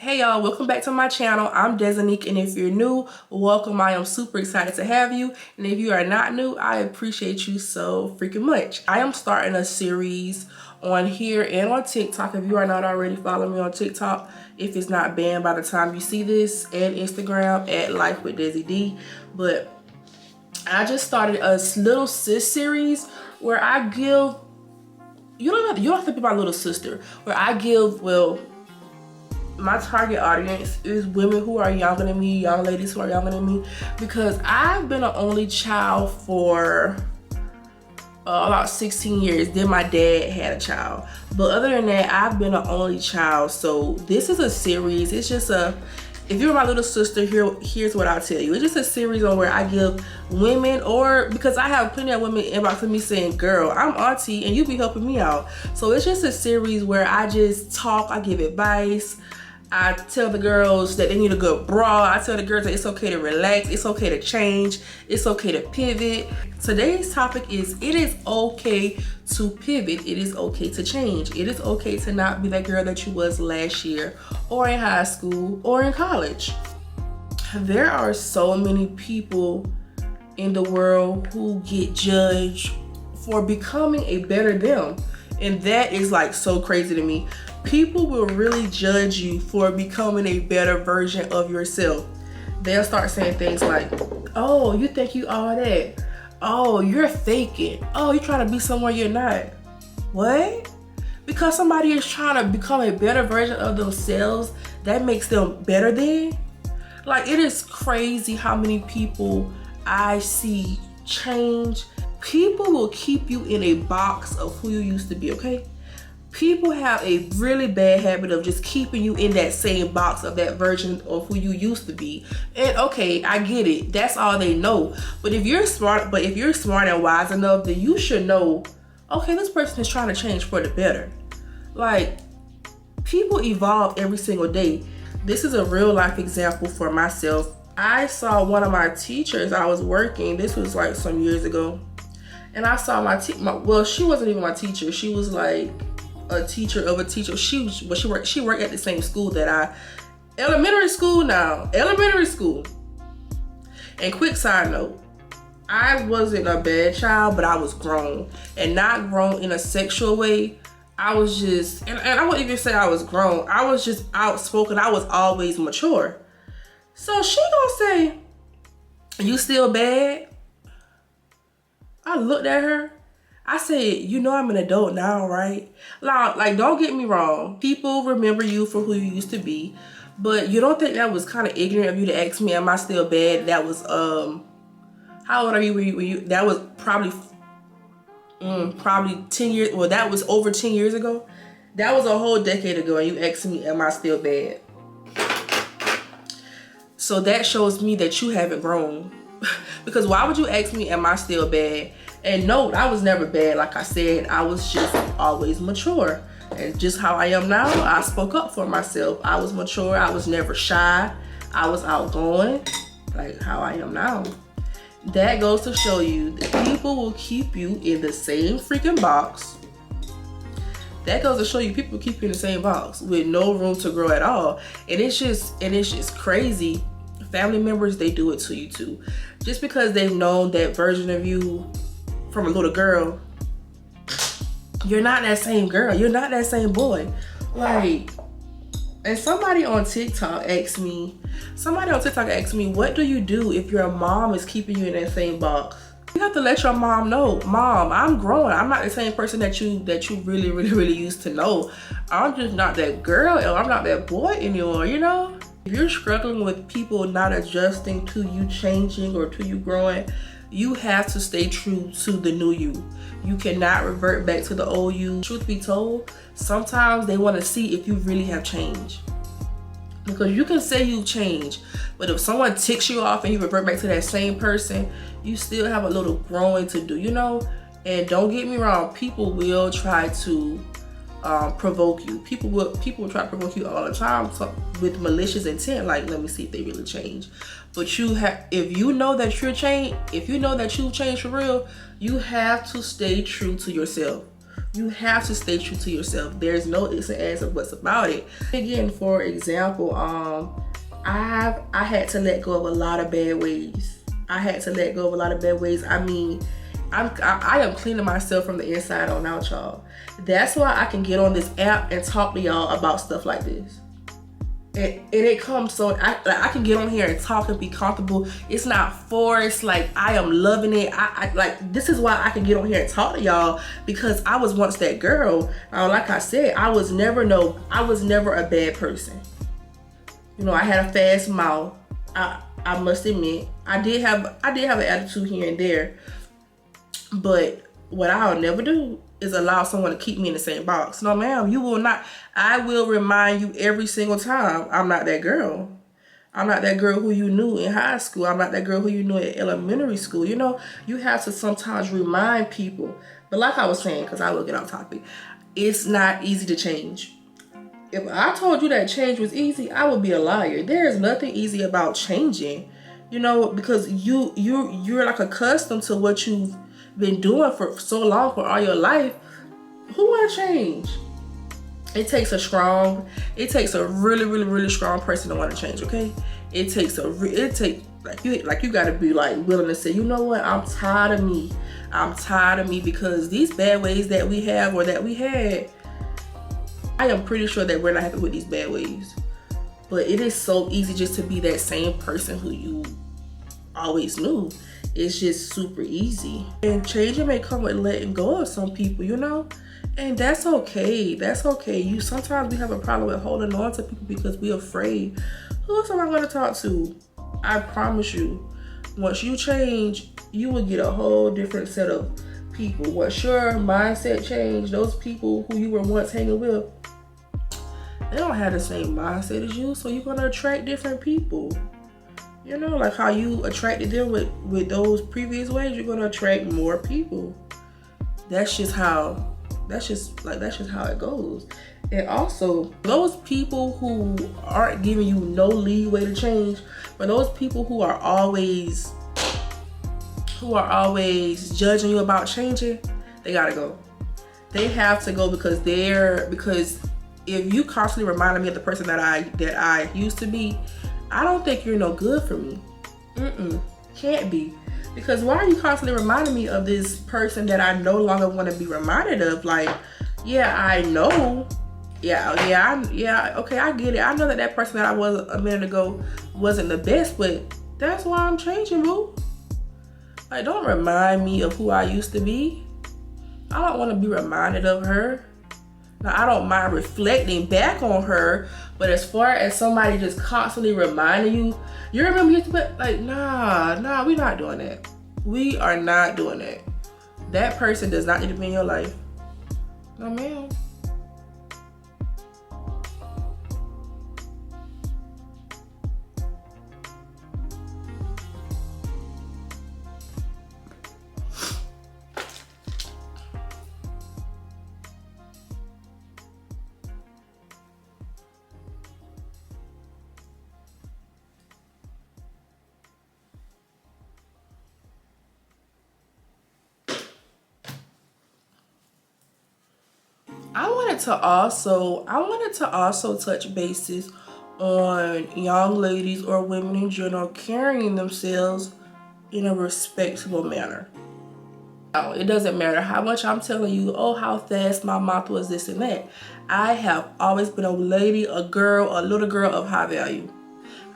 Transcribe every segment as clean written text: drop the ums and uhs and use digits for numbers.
Hey y'all, welcome back to my channel. I'm Desanique, and if you're new, welcome. I am super excited to have you, and if you are not new, I appreciate you so freaking much. I am starting a series on here and on TikTok. If you are not already following me on TikTok, if it's not banned by the time you see this, and Instagram at Life with Desi D. But I just started a little sis series where I give, you don't have to be my little sister, where I give, my target audience is women who are younger than me, young ladies who are younger than me, because I've been an only child for about 16 years. Then my dad had a child, but other than that, I've been an only child. So this is a series. It's just if you're my little sister, here's what I'll tell you. It's just a series on where I give women, or because I have plenty of women inboxing me saying, girl, I'm auntie and you be helping me out. So it's just a series where I just talk, I give advice. I tell the girls that they need a good bra. I tell the girls that it's okay to relax, it's okay to change, it's okay to pivot. Today's topic is, it is okay to pivot, it is okay to change. It is okay to not be that girl that you was last year, or in high school, or in college. There are so many people in the world who get judged for becoming a better them. And that is like so crazy to me. People will really judge you for becoming a better version of yourself. They'll start saying things like, oh, you think you all that? Oh, you're faking. Oh, you're trying to be somewhere you're not. What? Because somebody is trying to become a better version of themselves, that makes them better than? Like, it is crazy how many people I see change. People will keep you in a box of who you used to be, okay? People have a really bad habit of just keeping you in that same box of that version of who you used to be. And okay, I get it. That's all they know. But if you're smart and wise enough, then you should know, okay, this person is trying to change for the better. Like, people evolve every single day. This is a real life example for myself. I saw one of my teachers. I was working, this was like some years ago, and I saw well, she wasn't even my teacher. She was like a teacher of a teacher. She worked at the same school that elementary school. And quick side note, I wasn't a bad child, but I was grown, and not grown in a sexual way. I was just, and I wouldn't even say I was grown. I was just outspoken. I was always mature. So she gonna say, you still bad? I looked at her. I said, you know I'm an adult now, right? Like, don't get me wrong. People remember you for who you used to be. But you don't think that was kind of ignorant of you to ask me, am I still bad? That was, how old are you when you that was probably 10 years, well, that was over 10 years ago. That was a whole decade ago, and you asked me, am I still bad? So that shows me that you haven't grown. Because why would you ask me, am I still bad? And no, I was never bad. Like I said, I was just always mature. And just how I am now, I spoke up for myself. I was mature. I was never shy. I was outgoing, like how I am now. That goes to show you that people will keep you in the same freaking box. That goes to show you people keep you in the same box with no room to grow at all. And it's just crazy. Family members, they do it to you too. Just because they've known that version of you from a little girl, you're not that same girl. You're not that same boy. Like, and somebody on TikTok asked me, what do you do if your mom is keeping you in that same box? You have to let your mom know, Mom, I'm growing. I'm not the same person that you really used to know. I'm just not that girl, or I'm not that boy anymore, you know? If you're struggling with people not adjusting to you changing or to you growing, you have to stay true to the new you. You cannot revert back to the old you. Truth be told, sometimes they want to see if you really have changed. Because you can say you change, but if someone ticks you off and you revert back to that same person, you still have a little growing to do, you know? And don't get me wrong, people will try to provoke you. People will try to provoke you all the time with malicious intent, like, let me see if they really change. But if you know that you've changed for real, you have to stay true to yourself. You have to stay true to yourself. There's no ifs and ands or buts about it. Again, for example, I had to let go of a lot of bad ways. I mean, I am cleaning myself from the inside on out, y'all. That's why I can get on this app and talk to y'all about stuff like this. And it comes so I can get on here and talk and be comfortable. It's not forced. Like, I am loving it. I like, this is why I can get on here and talk to y'all, because I was once that girl. Like I said, I was never a bad person. You know, I had a fast mouth. I must admit, I did have an attitude here and there. But what I'll never do is allow someone to keep me in the same box. No, ma'am, you will not. I will remind you every single time, I'm not that girl. I'm not that girl who you knew in high school. I'm not that girl who you knew in elementary school. You know, you have to sometimes remind people. But like I was saying, because I will get off topic, it's not easy to change. If I told you that change was easy, I would be a liar. There is nothing easy about changing, you know, because you're like accustomed to what you've been doing for so long, for all your life. Who want to change? It takes a really strong person to want to change. Okay, you got to be like willing to say, you know what, I'm tired of me, because these bad ways that we have or that we had, I am pretty sure that we're not happy with these bad ways. But it is so easy just to be that same person who you always knew. It's just super easy. And changing may come with letting go of some people, you know? And that's okay. Sometimes we have a problem with holding on to people because we're afraid. Who else am I going to talk to? I promise you, once you change, you will get a whole different set of people. Once your mindset change, those people who you were once hanging with, they don't have the same mindset as you, so you're going to attract different people. You know, like how you attracted them with those previous ways, you're going to attract more people. That's just how it goes. And also, those people who aren't giving you no leeway to change, but those people who are always judging you about changing, they gotta go. They have to go, because if you constantly remind me of the person that I used to be, I don't think you're no good for me. Can't be. Because why are you constantly reminding me of this person that I no longer want to be reminded of? Like, yeah, I know. Okay, I get it. I know that person that I was a minute ago wasn't the best, but that's why I'm changing, boo. Like, don't remind me of who I used to be. I don't want to be reminded of her. Now, I don't mind reflecting back on her, but as far as somebody just constantly reminding you, you remember you used to be like, nah, we're not doing that. We are not doing that. That person does not need to be in your life. No, ma'am. I wanted to also touch bases on young ladies or women in general carrying themselves in a respectable manner. Now, it doesn't matter how much I'm telling you, oh, how fast my mouth was, this and that. I have always been a lady, a girl, a little girl of high value.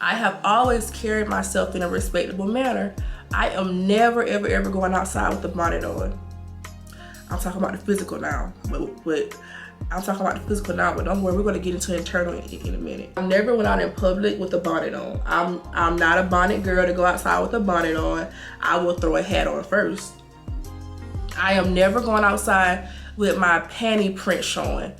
I have always carried myself in a respectable manner. I am never, ever going outside with the bonnet on. I'm talking about the physical now, but don't worry, we're going to get into internal in a minute. I never went out in public with a bonnet on. I'm not a bonnet girl to go outside with a bonnet on. I will throw a hat on first. I am never going outside with my panty print showing.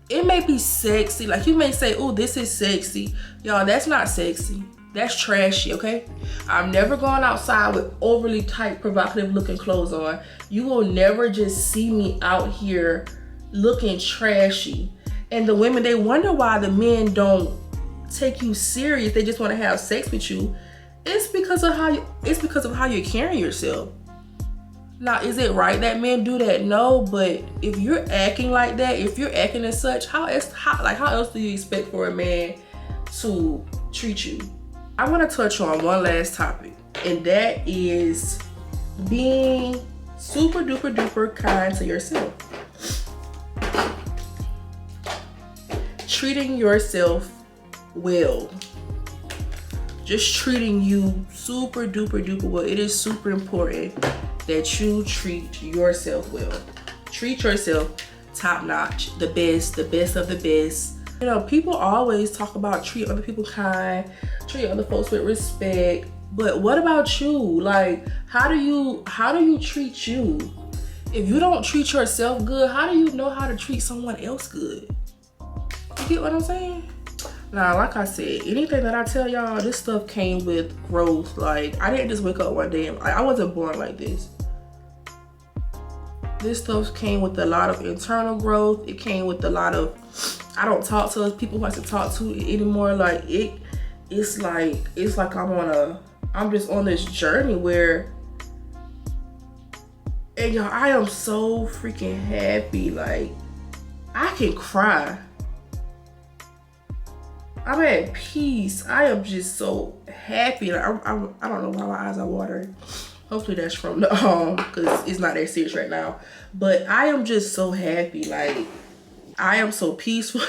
It may be sexy, like you may say, oh, this is sexy. Y'all, that's not sexy. That's trashy, okay? I'm never going outside with overly tight, provocative looking clothes on. You will never just see me out here looking trashy. And the women, they wonder why the men don't take you serious. They just want to have sex with you. It's because of how you're carrying yourself. Now, is it right that men do that? No, but if you're acting like that, if you're acting as such, how else do you expect for a man to treat you? I want to touch on one last topic, and that is being super duper duper kind to yourself. Treating yourself well. Just treating you super duper duper well. It is super important that you treat yourself well. Treat yourself top notch, the best of the best. You know, people always talk about treat other people kind, treat other folks with respect. But what about you? Like, how do you treat you? If you don't treat yourself good, how do you know how to treat someone else good? You get what I'm saying? Now, like I said, anything that I tell y'all, this stuff came with growth. Like, I didn't just wake up one day and I wasn't born like this. This stuff came with a lot of internal growth. It came with a lot of, I don't talk to people who I have to talk to anymore. Like, it's like I'm just on this journey where, and y'all, I am so freaking happy. Like, I can cry. I'm at peace. I am just so happy. Like, I don't know why my eyes are watering. Hopefully that's from the because it's not that serious right now. But I am just so happy. Like, I am so peaceful.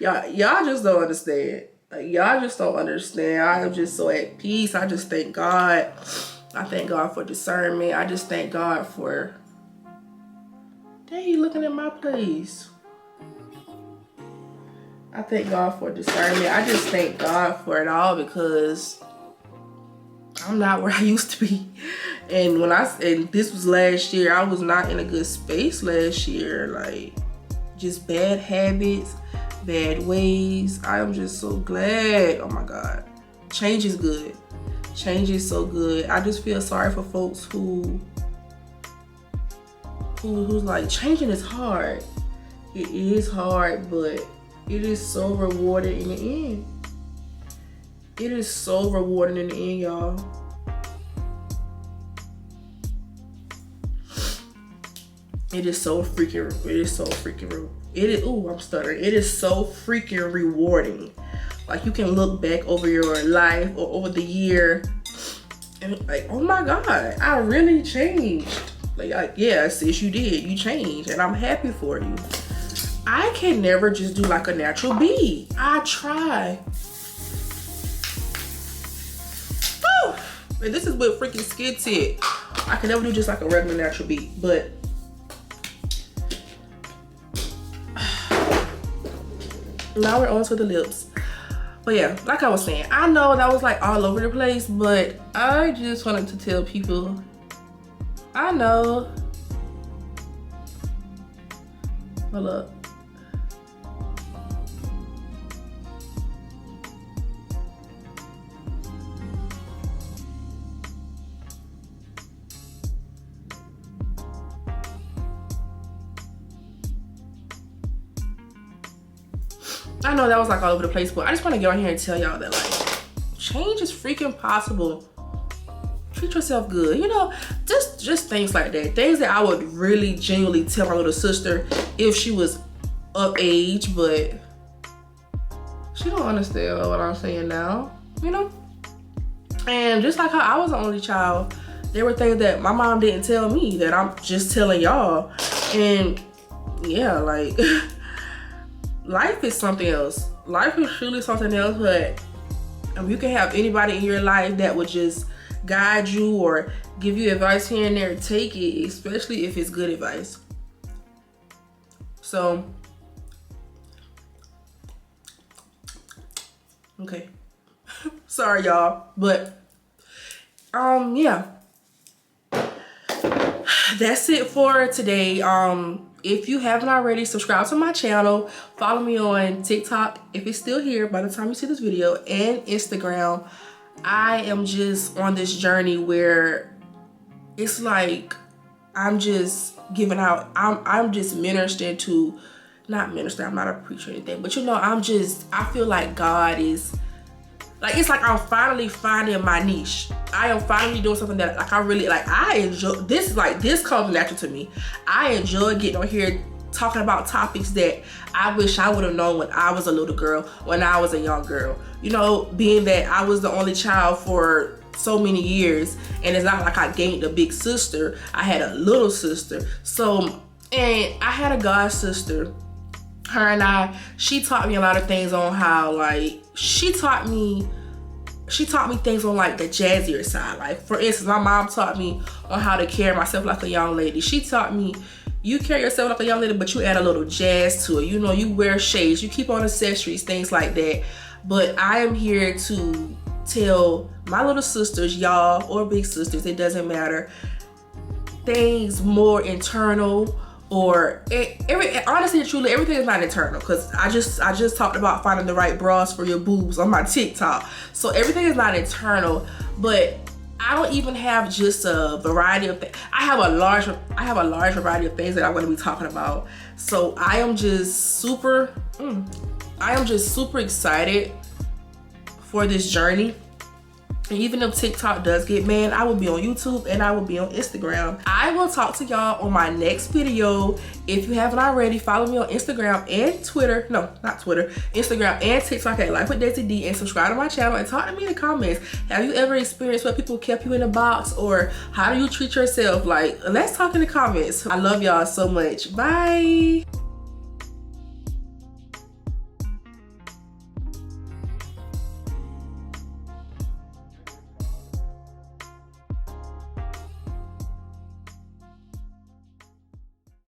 y'all just don't understand. Like, y'all just don't understand. I am just so at peace. I just thank God. I thank God for discernment. I just thank God for. Dang, he looking at my place. I thank God for discernment. I just thank God for it all because I'm not where I used to be. And this was last year, I was not in a good space last year. Like, just bad habits, bad ways. I am just so glad. Oh my God. Change is good. Change is so good. I just feel sorry for folks who's like, changing is hard. It is hard, but it is so rewarding in the end. It is so rewarding in the end, y'all. It is so freaking I'm stuttering. It is so freaking rewarding. Like, you can look back over your life or over the year and like, oh my God, I really changed. Like yeah, sis, you did. You changed, and I'm happy for you. I can never just do like a natural beat. I try. Woo! And this is with freaking Chitchat. I can never do just like a regular natural beat, but now we're on to the lips. But yeah, like I was saying, I know that was like all over the place, but I just wanted to tell people, I know. Hold up. I know that was like all over the place, but I just want to get on here and tell y'all that like change is freaking possible. Treat yourself good, you know, just things like that. Things that I would really genuinely tell my little sister if she was of age, but she don't understand what I'm saying now, you know. And just like how I was the only child, there were things that my mom didn't tell me that I'm just telling y'all. And yeah, like life is something else. Life is truly something else, but you can have anybody in your life that would just guide you or give you advice here and there. Take it, especially if it's good advice. So, okay. Sorry, y'all, but yeah. That's it for today. If you haven't already, subscribe to my channel. Follow me on TikTok if it's still here by the time you see this video, and Instagram. I am just on this journey where it's like I'm just giving out. I'm just ministering to, not ministering. I'm not a preacher or anything, but you know, I feel like God is like, it's like I'm finally finding my niche. I am finally doing something that like I really like. I enjoy this. Like, this comes natural to me. I enjoy getting on here talking about topics that I wish I would have known when I was a little girl, when I was a young girl. You know, being that I was the only child for so many years, and it's not like I gained a big sister. I had a little sister. So, and I had a god sister. Her and she taught me a lot of things on how, like, she taught me things on like the jazzier side. Like, for instance, my mom taught me on how to carry myself like a young lady. She taught me, you carry yourself like a young lady, but you add a little jazz to it. You know, you wear shades, you keep on accessories, things like that. But I am here to tell my little sisters, y'all, or big sisters, it doesn't matter, things more internal, or honestly and truly, everything is not internal, because I just talked about finding the right bras for your boobs on my TikTok. So everything is not internal, but I don't even have just a variety of things. I have a large variety of things that I'm going to be talking about. So I am just super excited for this journey. And even if TikTok does get banned, I will be on YouTube and I will be on Instagram. I will talk to y'all on my next video. If you haven't already, follow me on Instagram and Twitter. No, not Twitter. Instagram and TikTok at Life with Desi D, and subscribe to my channel and talk to me in the comments. Have you ever experienced where people kept you in a box, or how do you treat yourself? Like, let's talk in the comments. I love y'all so much. Bye.